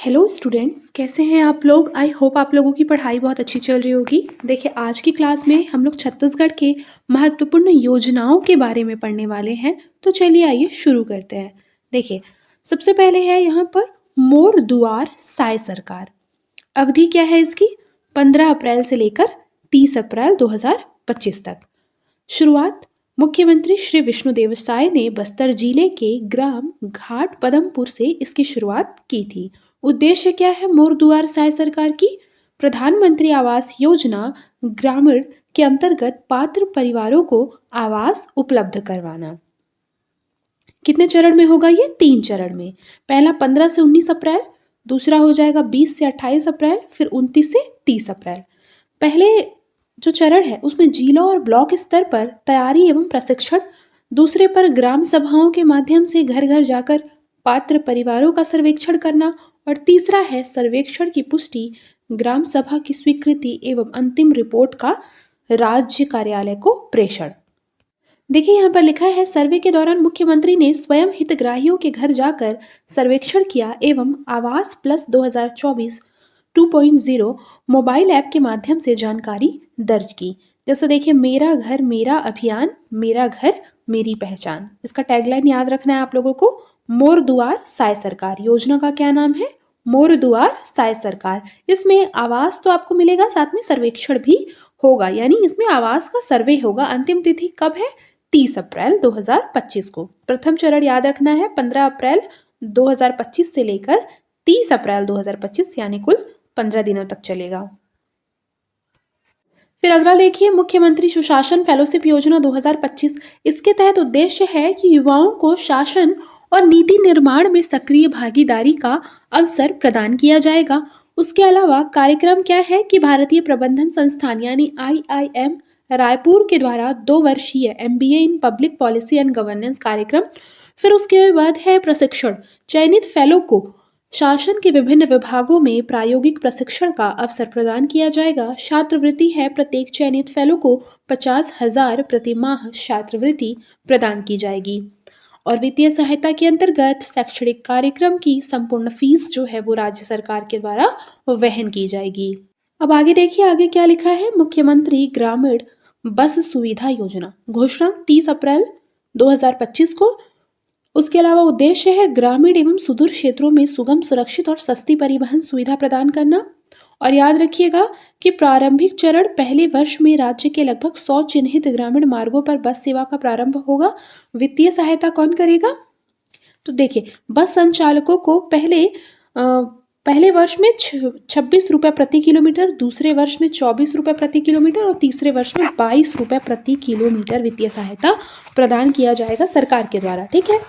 Hello students, कैसे हैं आप लोग। आई होप आप लोगों की पढ़ाई बहुत अच्छी चल रही होगी। देखिए, आज की क्लास में हम लोग छत्तीसगढ़ के महत्वपूर्ण योजनाओं के बारे में पढ़ने वाले हैं। तो चलिए आइए शुरू करते हैं। देखिए, सबसे पहले है यहाँ पर मोर दुआर साय सरकार। अवधि क्या है इसकी? 15 अप्रैल से लेकर 30 अप्रैल 2025 तक। शुरुआत मुख्यमंत्री श्री विष्णुदेव साय ने बस्तर जिले के ग्राम घाट पदमपुर से इसकी शुरुआत की थी। उद्देश्य क्या है मोर दुआर साय सरकार की? प्रधानमंत्री आवास योजना ग्रामीण के अंतर्गत पात्र परिवारों को आवास उपलब्ध करवाना। कितने चरण में होगा ये? 3 चरण में। पहला 15 से 19 अप्रैल, दूसरा हो जाएगा 20 से 28 अप्रैल, फिर 29 से 30 अप्रैल। पहले जो चरण है उसमें जिला और ब्लॉक स्तर पर तैयारी एवं प्रशिक्षण, दूसरे पर ग्राम सभाओं के माध्यम से घर घर जाकर पात्र परिवारों का सर्वेक्षण करना, और तीसरा है सर्वेक्षण की पुष्टि, ग्राम सभा की स्वीकृति एवं अंतिम रिपोर्ट का राज्य कार्यालय को प्रेषण। देखिए, यहाँ पर लिखा है सर्वे के दौरान मुख्यमंत्री ने स्वयं हितग्राहियों के घर जाकर सर्वेक्षण किया एवं आवास प्लस 2024 2.0 मोबाइल ऐप के माध्यम से जानकारी दर्ज की। जैसे देखिए, मेरा घर मेरा अभियान, मेरा घर मेरी पहचान। इसका टैगलाइन याद रखना है आप लोगों को। मोर दुआर साय सरकार योजना का क्या नाम है? मोर दुआर साय सरकार। इसमें आवास तो आपको मिलेगा, साथ में सर्वेक्षण भी होगा, यानी इसमें आवास का सर्वे होगा। अंतिम तिथि कब है? 30 अप्रैल 2025 को। प्रथम चरण याद रखना है 15 अप्रैल 2025 से लेकर 30 अप्रैल 2025, यानी कुल 15 दिनों तक चलेगा। फिर अगला देखिए, मुख्यमंत्री सुशासन फेलोशिप योजना 2025। इसके तहत उद्देश्य है कि युवाओं को शासन और नीति निर्माण में सक्रिय भागीदारी का अवसर प्रदान किया जाएगा। उसके अलावा कार्यक्रम क्या है कि भारतीय प्रबंधन संस्थान यानी IIM रायपुर के द्वारा 2 वर्षीय MBA in public policy and governance कार्यक्रम। फिर उसके बाद है प्रशिक्षण। चयनित फेलो को शासन के विभिन्न विभागों में प्रायोगिक प्रशिक्षण का अवसर प्रदान किया जाएगा। छात्रवृत्ति है, प्रत्येक चयनित फेलो को 50,000 प्रति माह छात्रवृत्ति प्रदान की जाएगी। और वित्तीय सहायता के अंतर्गत शैक्षणिक कार्यक्रम की संपूर्ण फीस जो है वो राज्य सरकार के द्वारा वहन की जाएगी। अब आगे देखिए, आगे क्या लिखा है। मुख्यमंत्री ग्रामीण बस सुविधा योजना घोषणा 30 अप्रैल 2025 को। उसके अलावा उद्देश्य है ग्रामीण एवं सुदूर क्षेत्रों में सुगम, सुरक्षित और सस्ती परिवहन सुविधा प्रदान करना। और याद रखिएगा कि प्रारंभिक चरण पहले वर्ष में राज्य के लगभग 100 चिन्हित ग्रामीण मार्गों पर बस सेवा का प्रारंभ होगा। वित्तीय सहायता कौन करेगा? तो देखिए, बस संचालकों को पहले वर्ष में 26 रुपये प्रति किलोमीटर, दूसरे वर्ष में 24 रुपये प्रति किलोमीटर और तीसरे वर्ष में 22 रुपये प्रति किलोमीटर वित्तीय सहायता प्रदान किया जाएगा सरकार के द्वारा। ठीक है,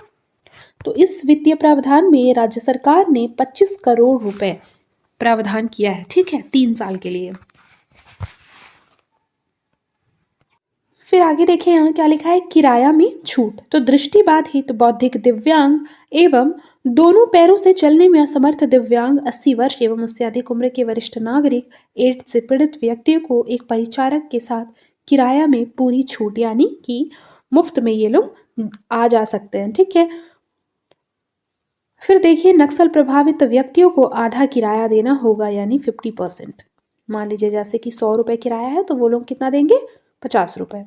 तो इस वित्तीय प्रावधान में राज्य सरकार ने 25 करोड़ रुपए प्रावधान किया है। ठीक है, 3 साल के लिए। फिर आगे देखिए, यहाँ क्या लिखा है। किराया में छूट। तो दृष्टिबाधित, बौद्धिक दिव्यांग एवं दोनों पैरों से चलने में असमर्थ दिव्यांग, 80 वर्ष एवं उससे अधिक उम्र के वरिष्ठ नागरिक, एड्स से पीड़ित व्यक्तियों को एक परिचारक के साथ किराया में पूरी छूट, यानी कि मुफ्त में ये लोग आ जा सकते हैं। ठीक है, फिर देखिए, नक्सल प्रभावित व्यक्तियों को आधा किराया देना होगा, यानी 50%। मान लीजिए जैसे कि 100 रुपये किराया है तो वो लोग कितना देंगे? 50 रुपये।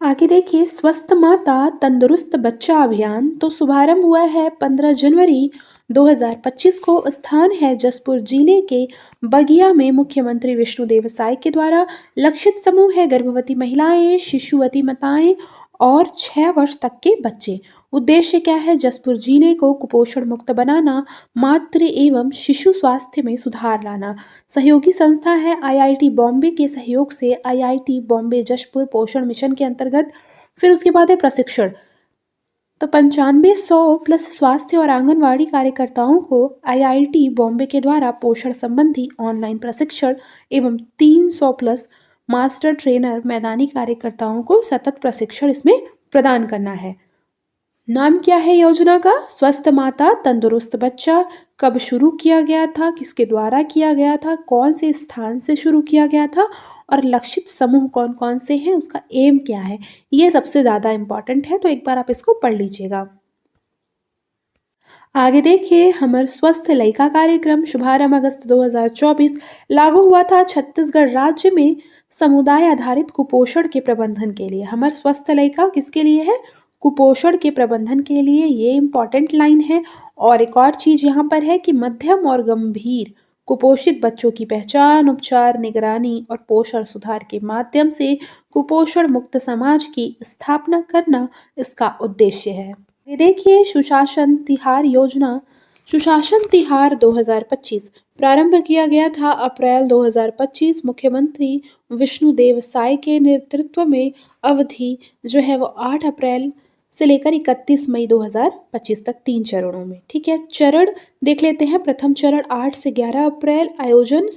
आगे देखिए, स्वस्थ माता तंदुरुस्त बच्चा अभियान। तो शुभारंभ हुआ है 15 जनवरी 2025 को। स्थान है जसपुर जिले के बगिया में। मुख्यमंत्री विष्णुदेव साय के द्वारा। लक्षित समूह है गर्भवती महिलाएं, शिशुवती माताएं और 6 वर्ष तक के बच्चे। उद्देश्य क्या है? जसपुर जिले को कुपोषण मुक्त बनाना, मातृ एवं शिशु स्वास्थ्य में सुधार लाना। सहयोगी संस्था है IIT बॉम्बे के सहयोग से IIT बॉम्बे जशपुर पोषण मिशन के अंतर्गत। फिर उसके बाद है प्रशिक्षण। तो 9500 प्लस स्वास्थ्य और आंगनवाड़ी कार्यकर्ताओं को IIT बॉम्बे के द्वारा पोषण संबंधी ऑनलाइन प्रशिक्षण एवं 300 प्लस मास्टर ट्रेनर मैदानी कार्यकर्ताओं को सतत प्रशिक्षण इसमें प्रदान करना है। नाम क्या है योजना का? स्वस्थ माता तंदुरुस्त बच्चा। कब शुरू किया गया था? किसके द्वारा किया गया था? कौन से स्थान से शुरू किया गया था? और लक्षित समूह कौन कौन से हैं? उसका एम क्या है? ये सबसे ज़्यादा इम्पॉर्टेंट है, तो एक बार आप इसको पढ़ लीजिएगा। आगे देखिए हमर स्वस्थ लइका कार्यक्रम शुभारंभ अगस्त 2024 लागू हुआ था छत्तीसगढ़ राज्य में समुदाय आधारित कुपोषण के प्रबंधन के लिए। हमर स्वस्थ लइका किसके लिए है? कुपोषण के प्रबंधन के लिए, ये इम्पॉर्टेंट लाइन है। और एक और चीज यहाँ पर है कि मध्यम और गंभीर कुपोषित बच्चों की पहचान, उपचार, निगरानी और पोषण सुधार के माध्यम से कुपोषण मुक्त समाज की स्थापना करना इसका उद्देश्य है। ये देखिए सुशासन तिहार योजना। सुशासन तिहार 2025 प्रारंभ किया गया था अप्रैल 2025। मुख्यमंत्री विष्णुदेव साय के नेतृत्व में अवधि जो है वो 8 अप्रैल से लेकर 31 मई 2025 तक 3 चरणों में। ठीक है, चरण देख लेते हैं। प्रथम चरण 8 से 11 अप्रैल आयोजन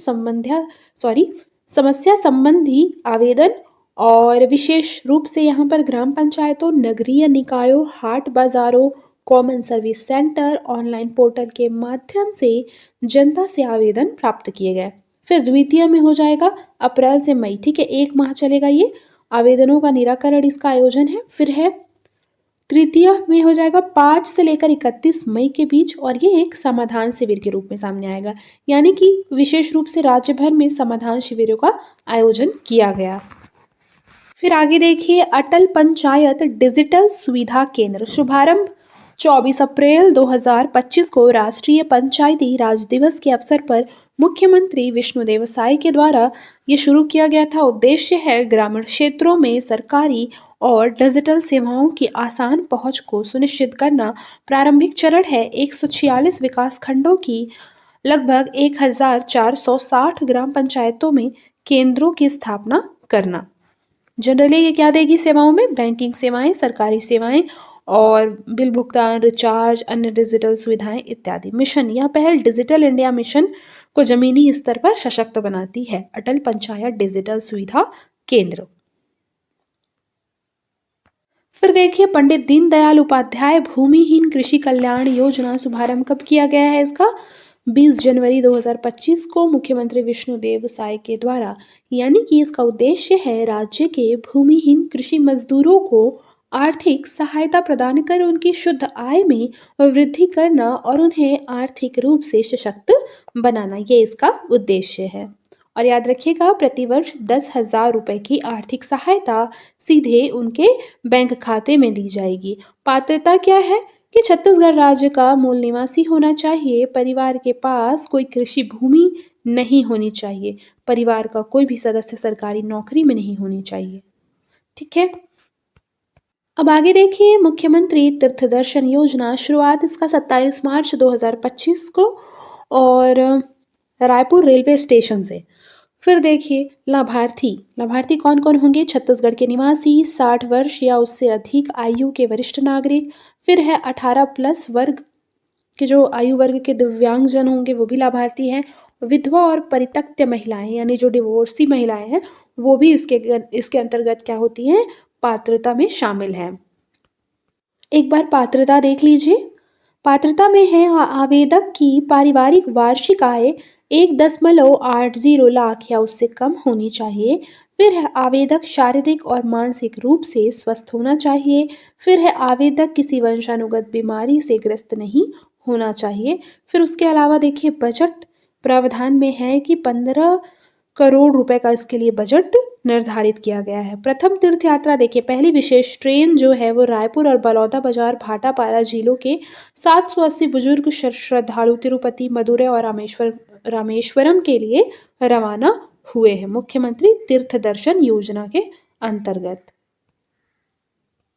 समस्या संबंधी आवेदन और विशेष रूप से यहाँ पर ग्राम पंचायतों, नगरीय निकायों, हाट बाजारों, common service centre, online portal के माध्यम से जनता से आवेदन प्राप्त किए गए। फिर द्वितीय में हो जाएगा अप्रैल से मई। ठीक है, 1 माह चलेगा ये आवेदनों का निराकरण, इसका आयोजन है। फिर है तृतीय में हो जाएगा 5 से लेकर 31 मई के बीच, और ये एक समाधान शिविर के रूप में सामने आएगा, यानी कि विशेष रूप से राज्य भर में समाधान शिविरों का आयोजन किया गया। फिर आगे देखिए अटल पंचायत डिजिटल सुविधा केंद्र शुभारंभ 24 अप्रैल 2025 को राष्ट्रीय पंचायती राज दिवस के अवसर पर मुख्यमंत्री विष्णुदेव साय के द्वारा ये शुरू किया गया था। उद्देश्य है ग्रामीण क्षेत्रों में सरकारी और डिजिटल सेवाओं की आसान पहुंच को सुनिश्चित करना। प्रारंभिक चरण है 146 विकास खंडों की लगभग 1460 ग्राम पंचायतों में केंद्रों की स्थापना करना। जनरली ये क्या देगी सेवाओं में? बैंकिंग सेवाएं, सरकारी सेवाएं और बिल भुगतान, रिचार्ज, अन्य डिजिटल सुविधाएं इत्यादि। मिशन, यह पहल डिजिटल इंडिया मिशन को जमीनी स्तर पर सशक्त बनाती है। अटल पंचायत डिजिटल सुविधा केंद्र। फिर देखिए पंडित दीनदयाल उपाध्याय भूमिहीन कृषि कल्याण योजना शुभारंभ कब किया गया है इसका? 20 जनवरी 2025 को मुख्यमंत्री विष्णुदेव साय के द्वारा, यानी कि इसका उद्देश्य है राज्य के भूमिहीन कृषि मजदूरों को आर्थिक सहायता प्रदान कर उनकी शुद्ध आय में वृद्धि करना और उन्हें आर्थिक रूप से सशक्त बनाना, ये इसका उद्देश्य है। और याद रखिएगा प्रतिवर्ष 10,000 रुपए की आर्थिक सहायता सीधे उनके बैंक खाते में दी जाएगी। पात्रता क्या है कि छत्तीसगढ़ राज्य का मूल निवासी होना चाहिए, परिवार के पास कोई कृषि भूमि नहीं होनी चाहिए, परिवार का कोई भी सदस्य सरकारी नौकरी में नहीं होनी चाहिए। ठीक है, अब आगे देखिए मुख्यमंत्री तीर्थ दर्शन योजना शुरुआत इसका 27 मार्च 2025 को और रायपुर रेलवे स्टेशन से। फिर देखिए लाभार्थी कौन कौन होंगे? छत्तीसगढ़ के निवासी, 60 वर्ष या उससे अधिक आयु के वरिष्ठ नागरिक। फिर है 18+ वर्ग के जो आयु वर्ग के दिव्यांगजन होंगे वो भी लाभार्थी हैं। विधवा और परित्यक्त महिलाएं यानी जो डिवोर्सी महिलाएं हैं वो भी इसके अंतर्गत क्या होती हैं? पात्रता में शामिल हैं। एक बार पात्रता देख लीजिए। पात्रता में है आवेदक की पारिवारिक वार्षिक आय 1.80 लाख या उससे कम होनी चाहिए। फिर है आवेदक शारीरिक और मानसिक रूप से स्वस्थ होना चाहिए। फिर है आवेदक किसी वंशानुगत बीमारी से ग्रस्त नहीं होना चाहिए। फिर उसके अलावा देखिए बजट प्रावधान में है कि 15 करोड़ रुपए का इसके लिए बजट निर्धारित किया गया है। प्रथम तीर्थ यात्रा देखिए, पहली विशेष ट्रेन जो है वो रायपुर और बलौदा बाजार भाटापारा जिलों के 780 बुजुर्ग श्रद्धालु तिरुपति, मदुरै और रामेश्वरम के लिए रवाना हुए हैं मुख्यमंत्री तीर्थ दर्शन योजना के अंतर्गत।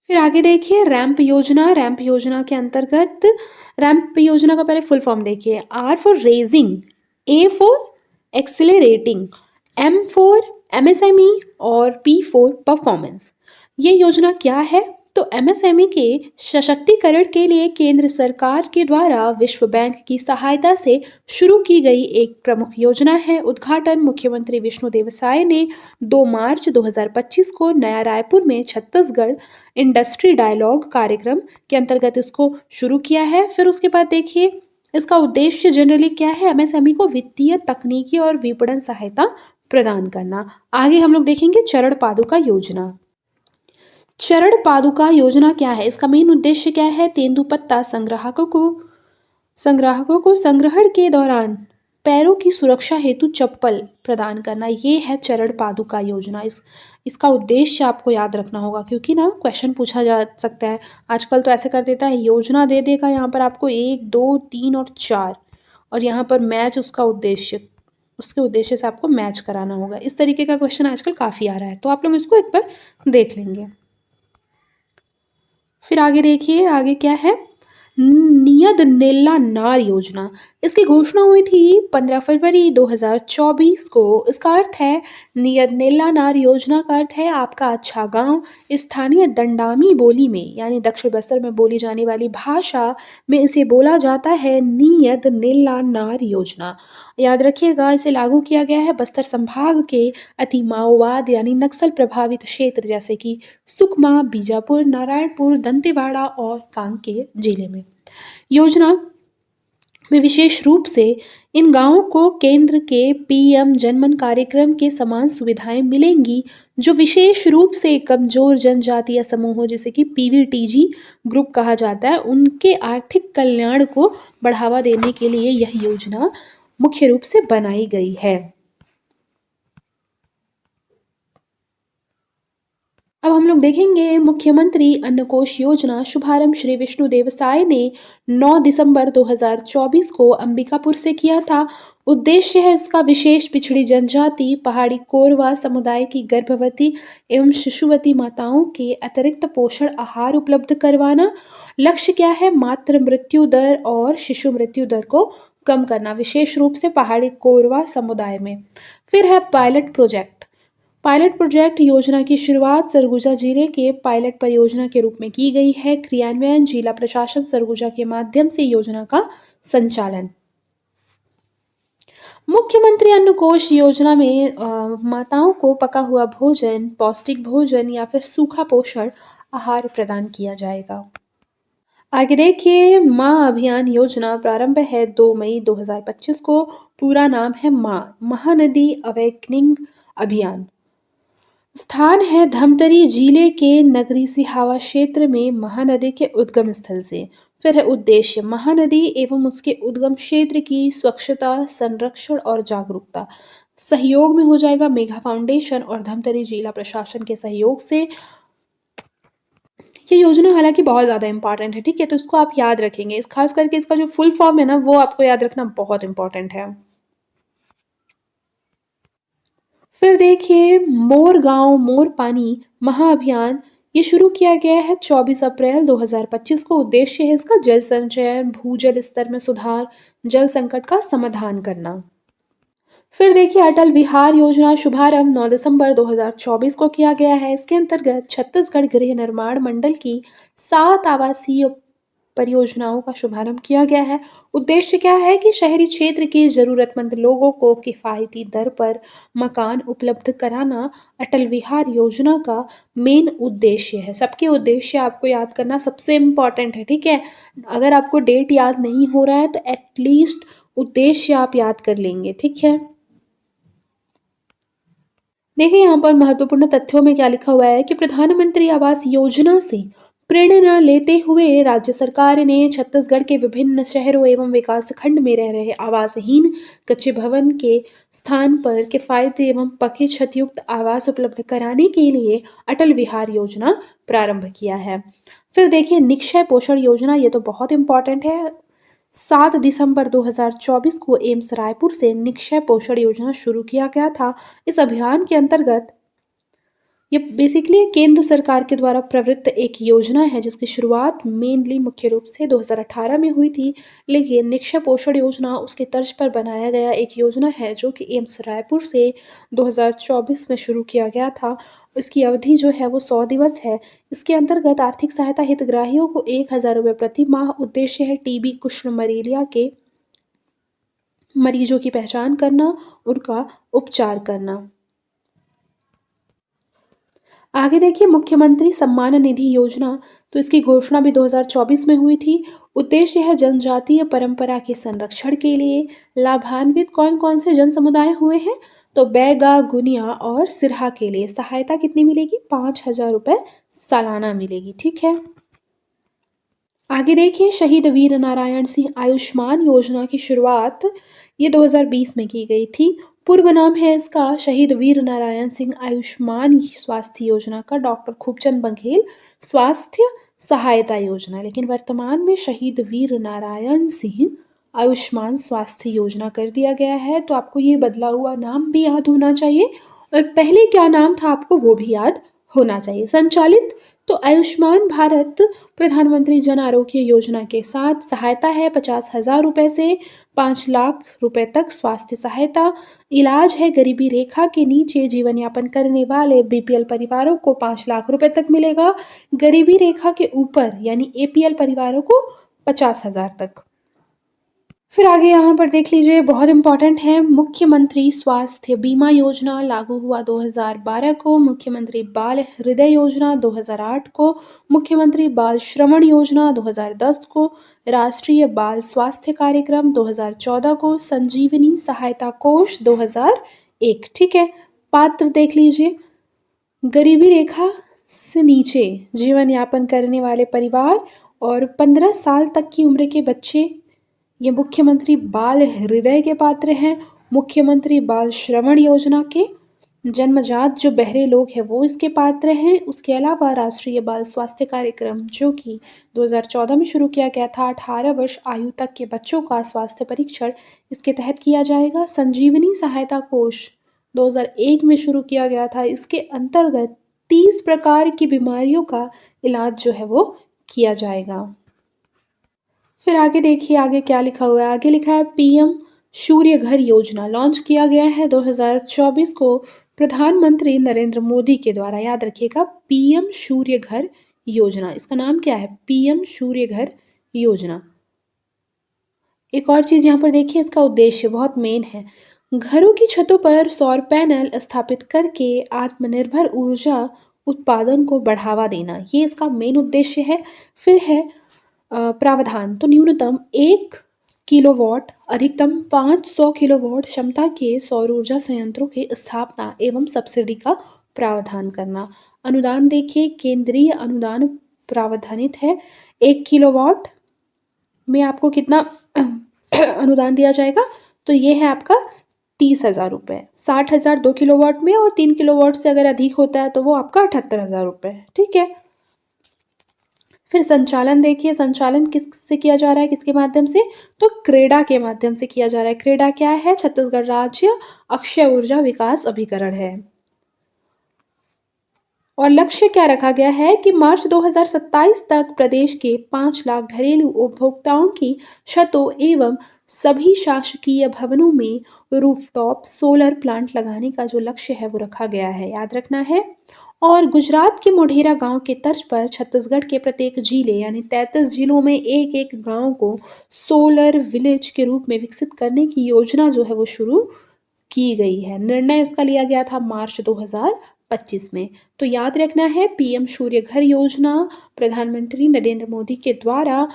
फिर आगे देखिए रैंप योजना के अंतर्गत रैंप योजना का पहले फुल फॉर्म देखिए। R for raising, A for accelerating, M for MSME और P फॉर परफॉर्मेंस। ये योजना क्या है? तो MSME के सशक्तिकरण के लिए केंद्र सरकार के द्वारा विश्व बैंक की सहायता से शुरू की गई एक प्रमुख योजना है। उद्घाटन मुख्यमंत्री विष्णुदेव साय ने 2 मार्च 2025 को नया रायपुर में छत्तीसगढ़ इंडस्ट्री डायलॉग कार्यक्रम के अंतर्गत इसको शुरू किया है। फिर उसके बाद देखिए इसका उद्देश्य जनरली क्या है? MSME को वित्तीय, तकनीकी और विपणन सहायता प्रदान करना। आगे हम लोग देखेंगे चरण पादुका योजना। चरण पादुका योजना क्या है? इसका मेन उद्देश्य क्या है? तेंदुपत्ता संग्राहकों को संग्राहकों को संग्रहण के दौरान पैरों की सुरक्षा हेतु चप्पल प्रदान करना, ये है चरण पादुका योजना। इसका उद्देश्य आपको याद रखना होगा, क्योंकि ना क्वेश्चन पूछा जा सकता है। आजकल तो ऐसे कर देता है, योजना दे देगा यहाँ पर आपको 1, 2, 3 और 4, और यहाँ पर मैच उसके उद्देश्य से आपको मैच कराना होगा। इस तरीके का क्वेश्चन आजकल काफ़ी आ रहा है, तो आप लोग इसको एक बार देख लेंगे। फिर आगे देखिए, आगे क्या है, नियत नेल्ला नार योजना। इसकी घोषणा हुई थी 15 फरवरी 2024 को। इसका अर्थ है, नियत नेल्ला नार योजना का अर्थ है आपका अच्छा गांव। स्थानीय दंडामी बोली में, यानी दक्षिण बस्तर में बोली जाने वाली भाषा में इसे बोला जाता है नियत नेल्ला नार योजना। याद रखिएगा, इसे लागू किया गया है बस्तर संभाग के अति माओवाद यानी नक्सल प्रभावित क्षेत्र जैसे कि सुकमा, बीजापुर, नारायणपुर, दंतेवाड़ा और कांकेर जिले में। योजना में विशेष रूप से इन गांवों को केंद्र के पीएम जनमन कार्यक्रम के समान सुविधाएं मिलेंगी, जो विशेष रूप से कमजोर जनजातीय समूहों जैसे कि पीवीटीजी ग्रुप कहा जाता है, उनके आर्थिक कल्याण को बढ़ावा देने के लिए यह योजना मुख्य रूप से बनाई गई है। अब हम लोग देखेंगे मुख्यमंत्री अन्न कोष योजना। शुभारंभ श्री विष्णु देवसाय ने 9 दिसंबर 2024 को अंबिकापुर से किया था। उद्देश्य है इसका विशेष पिछड़ी जनजाति पहाड़ी कोरवा समुदाय की गर्भवती एवं शिशुवती माताओं के अतिरिक्त पोषण आहार उपलब्ध करवाना। लक्ष्य क्या है, मातृ मृत्यु दर और शिशु मृत्यु दर को कम करना, विशेष रूप से पहाड़ी कोरवा समुदाय में। फिर है पायलट प्रोजेक्ट योजना की शुरुआत सरगुजा जिले के पायलट परियोजना के रूप में की गई है। क्रियान्वयन जिला प्रशासन सरगुजा के माध्यम से योजना का संचालन। मुख्यमंत्री अन्न कोष योजना में माताओं को पका हुआ भोजन, पौष्टिक भोजन या फिर सूखा पोषण आहार प्रदान किया जाएगा। आगे देखिए, माँ अभियान योजना प्रारंभ है 2 मई 2025 को। पूरा नाम है महानदी अवेकनिंग अभियान। स्थान है धमतरी जिले के नगरी सिहावा क्षेत्र में महानदी के उद्गम स्थल से। फिर है उद्देश्य, महानदी एवं उसके उद्गम क्षेत्र की स्वच्छता, संरक्षण और जागरूकता। सहयोग में हो जाएगा मेघा फाउंडेशन और धमतरी जिला प्रशासन के सहयोग से। ये योजना हालांकि बहुत ज़्यादा इंपॉर्टेंट है, ठीक है, तो इसको आप याद रखेंगे। इस खास करके इसका जो फुल फॉर्म है ना, वो आपको याद रखना बहुत इंपॉर्टेंट है। फिर देखिए, मोर गांव मोर पानी महाअभियान, ये शुरू किया गया है 24 अप्रैल 2025 को। उद्देश्य है इसका जल संचयन, भूजल स्तर में सुधार, जल संकट का समाधान करना। फिर देखिए, अटल विहार योजना शुभारंभ 9 दिसंबर 2024 को किया गया है। इसके अंतर्गत छत्तीसगढ़ गृह निर्माण मंडल की 7 आवासीय परियोजनाओं का शुभारंभ किया गया है। उद्देश्य क्या है कि शहरी क्षेत्र के जरूरतमंद लोगों को किफायती दर पर मकान उपलब्ध कराना अटल विहार योजना का मेन उद्देश्य है। सबके उद्देश्य आपको याद करना सबसे इम्पॉर्टेंट है, ठीक है। अगर आपको डेट याद नहीं हो रहा है तो एटलीस्ट उद्देश्य आप याद कर लेंगे, ठीक है। देखिए, यहाँ पर महत्वपूर्ण तथ्यों में क्या लिखा हुआ है कि प्रधानमंत्री आवास योजना से प्रेरणा लेते हुए राज्य सरकार ने छत्तीसगढ़ के विभिन्न शहरों एवं विकास खंड में रह रहे आवासहीन कच्चे भवन के स्थान पर किफायती एवं पक्के छतयुक्त आवास उपलब्ध कराने के लिए अटल विहार योजना प्रारंभ किया है। फिर देखिए, निक्षय पोषण योजना, ये तो बहुत इंपॉर्टेंट है। 7 दिसंबर 2024 को एम्स रायपुर से निक्षय पोषण योजना शुरू किया गया था। इस अभियान के अंतर्गत ये बेसिकली केंद्र सरकार के द्वारा प्रवृत्त एक योजना है, जिसकी शुरुआत मेनली मुख्य रूप से 2018 में हुई थी। लेकिन निक्षय पोषण योजना उसके तर्ज पर बनाया गया एक योजना है, जो कि एम्स रायपुर से 2024 में शुरू किया गया था। इसकी अवधि जो है वो 100 दिवस है। इसके अंतर्गत आर्थिक सहायता हितग्राहियों को 1,000 रुपये प्रति माह। उद्देश्य है टीबी, कुष्ठ, मलेरिया के मरीजों की पहचान करना, उनका उपचार करना। आगे देखिए, मुख्यमंत्री सम्मान निधि योजना, तो इसकी घोषणा भी 2024 में हुई थी। उद्देश्य है जनजातीय परंपरा के संरक्षण के लिए। लाभान्वित कौन कौन से जन समुदाय हुए हैं, तो बैगा, गुनिया और सिरहा के लिए सहायता कितनी मिलेगी, 5,000 रुपये सालाना मिलेगी, ठीक है। आगे देखिए, शहीद वीर नारायण सिंह आयुष्मान योजना की शुरुआत ये 2020 में की गई थी। पूर्व नाम है इसका शहीद वीर नारायण सिंह आयुष्मान स्वास्थ्य योजना का डॉक्टर खूबचंद बघेल स्वास्थ्य सहायता योजना, लेकिन वर्तमान में शहीद वीर नारायण सिंह आयुष्मान स्वास्थ्य योजना कर दिया गया है। तो आपको ये बदला हुआ नाम भी याद होना चाहिए और पहले क्या नाम था आपको वो भी याद होना चाहिए। संचालित तो आयुष्मान भारत प्रधानमंत्री जन आरोग्य योजना के साथ सहायता है 50,000 रुपए से 5 लाख रुपए तक स्वास्थ्य सहायता। इलाज है गरीबी रेखा के नीचे जीवन यापन करने वाले बीपीएल परिवारों को 5 लाख रुपए तक मिलेगा। गरीबी रेखा के ऊपर यानी एपीएल परिवारों को 50,000 तक। फिर आगे यहाँ पर देख लीजिए, बहुत इंपॉर्टेंट है, मुख्यमंत्री स्वास्थ्य बीमा योजना लागू हुआ 2012 को, मुख्यमंत्री बाल हृदय योजना 2008 को, मुख्यमंत्री बाल श्रवण योजना 2010 को, राष्ट्रीय बाल स्वास्थ्य कार्यक्रम 2014 को, संजीवनी सहायता कोष 2001। ठीक है, पात्र देख लीजिए, गरीबी रेखा से नीचे जीवन यापन करने वाले परिवार और 15 साल तक की उम्र के बच्चे ये मुख्यमंत्री बाल हृदय के पात्र हैं। मुख्यमंत्री बाल श्रवण योजना के जन्मजात जो बहरे लोग हैं वो इसके पात्र हैं। उसके अलावा राष्ट्रीय बाल स्वास्थ्य कार्यक्रम जो कि 2014 में शुरू किया गया था, 18 वर्ष आयु तक के बच्चों का स्वास्थ्य परीक्षण इसके तहत किया जाएगा। संजीवनी सहायता कोष 2001 में शुरू किया गया था, इसके अंतर्गत 30 प्रकार की बीमारियों का इलाज जो है वो किया जाएगा। फिर आगे देखिए, आगे क्या लिखा हुआ है, आगे लिखा है पीएम सूर्य घर योजना लॉन्च किया गया है 2024 को प्रधानमंत्री नरेंद्र मोदी के द्वारा। याद रखिएगा, पीएम सूर्य घर योजना, इसका नाम क्या है, पीएम सूर्य घर योजना। एक और चीज यहाँ पर देखिए, इसका उद्देश्य बहुत मेन है, घरों की छतों पर सौर पैनल स्थापित करके आत्मनिर्भर ऊर्जा उत्पादन को बढ़ावा देना, ये इसका मेन उद्देश्य है। फिर है प्रावधान, तो न्यूनतम 1 किलोवाट अधिकतम 500 किलोवाट क्षमता के सौर ऊर्जा संयंत्रों की स्थापना एवं सब्सिडी का प्रावधान करना। अनुदान देखिए, केंद्रीय अनुदान प्रावधानित है। 1 किलोवाट में आपको कितना अनुदान दिया जाएगा, तो ये है आपका 30,000 रुपये। 60,000 2 किलोवाट में और 3 किलोवाट से अगर अधिक होता है तो वो आपका 78,000 रुपये। ठीक है, फिर संचालन देखिए, संचालन किससे किया जा रहा है, किसके माध्यम से, तो क्रेडा के माध्यम से किया जा रहा है। क्रेडा क्या है, छत्तीसगढ़ राज्य अक्षय ऊर्जा विकास अभिकरण है। और लक्ष्य क्या रखा गया है कि मार्च 2027 तक प्रदेश के 5 लाख घरेलू उपभोक्ताओं की छतों एवं सभी शासकीय भवनों में रूफटॉप सोलर प्लांट लगाने का जो लक्ष्य है वो रखा गया है, याद रखना है। और गुजरात के मोढेरा गांव के तर्ज पर छत्तीसगढ़ के प्रत्येक जिले यानी 33 जिलों में एक एक गांव को सोलर विलेज के रूप में विकसित करने की योजना जो है वो शुरू की गई है। निर्णय इसका लिया गया था मार्च 2025 में। तो याद रखना है, पीएम सूर्य घर योजना प्रधानमंत्री नरेंद्र मोदी के द्वारा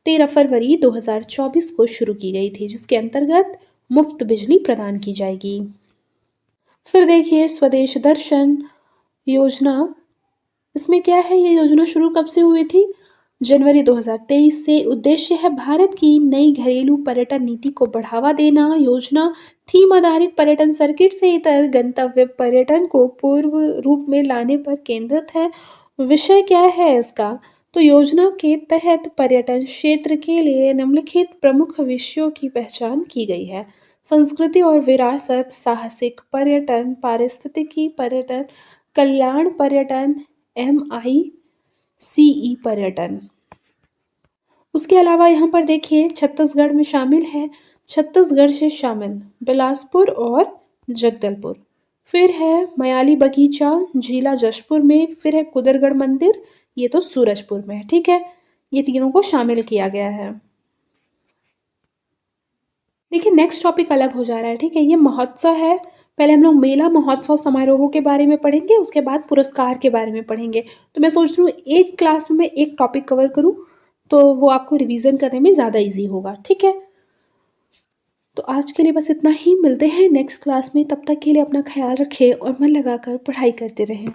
13 फरवरी 2024 को शुरू की गई थी, जिसके अंतर्गत मुफ्त बिजली प्रदान की जाएगी। फिर देखिए, स्वदेश दर्शन योजना, इसमें क्या है, ये योजना शुरू कब से हुई थी, जनवरी 2023 से। उद्देश्य है भारत की नई घरेलू पर्यटन नीति को बढ़ावा देना। योजना थीम आधारित पर्यटन सर्किट से इतर गंतव्य पर्यटन को पूर्व रूप में लाने पर केंद्रित है। विषय क्या है इसका, तो योजना के तहत पर्यटन क्षेत्र के लिए निम्नलिखित प्रमुख विषयों की पहचान की गई है। संस्कृति और विरासत, साहसिक पर्यटन, पारिस्थितिकी पर्यटन, कल्याण पर्यटन, MICE पर्यटन। उसके अलावा यहाँ पर देखिए, छत्तीसगढ़ में शामिल है, छत्तीसगढ़ से शामिल बिलासपुर और जगदलपुर। फिर है मयाली बगीचा जिला जशपुर में। फिर है कुदरगढ़ मंदिर, ये तो सूरजपुर में है। ठीक है, ये तीनों को शामिल किया गया है। देखिए, नेक्स्ट टॉपिक अलग हो जा रहा है। ठीक है, ये महोत्सव है। पहले हम लोग मेला महोत्सव समारोहों के बारे में पढ़ेंगे, उसके बाद पुरस्कार के बारे में पढ़ेंगे। तो मैं सोच रही हूँ एक क्लास में मैं एक टॉपिक कवर करूँ, तो वो आपको रिवीजन करने में ज़्यादा इजी होगा। ठीक है, तो आज के लिए बस इतना ही। मिलते हैं नेक्स्ट क्लास में, तब तक के लिए अपना ख्याल रखें और मन लगाकर पढ़ाई करते रहें।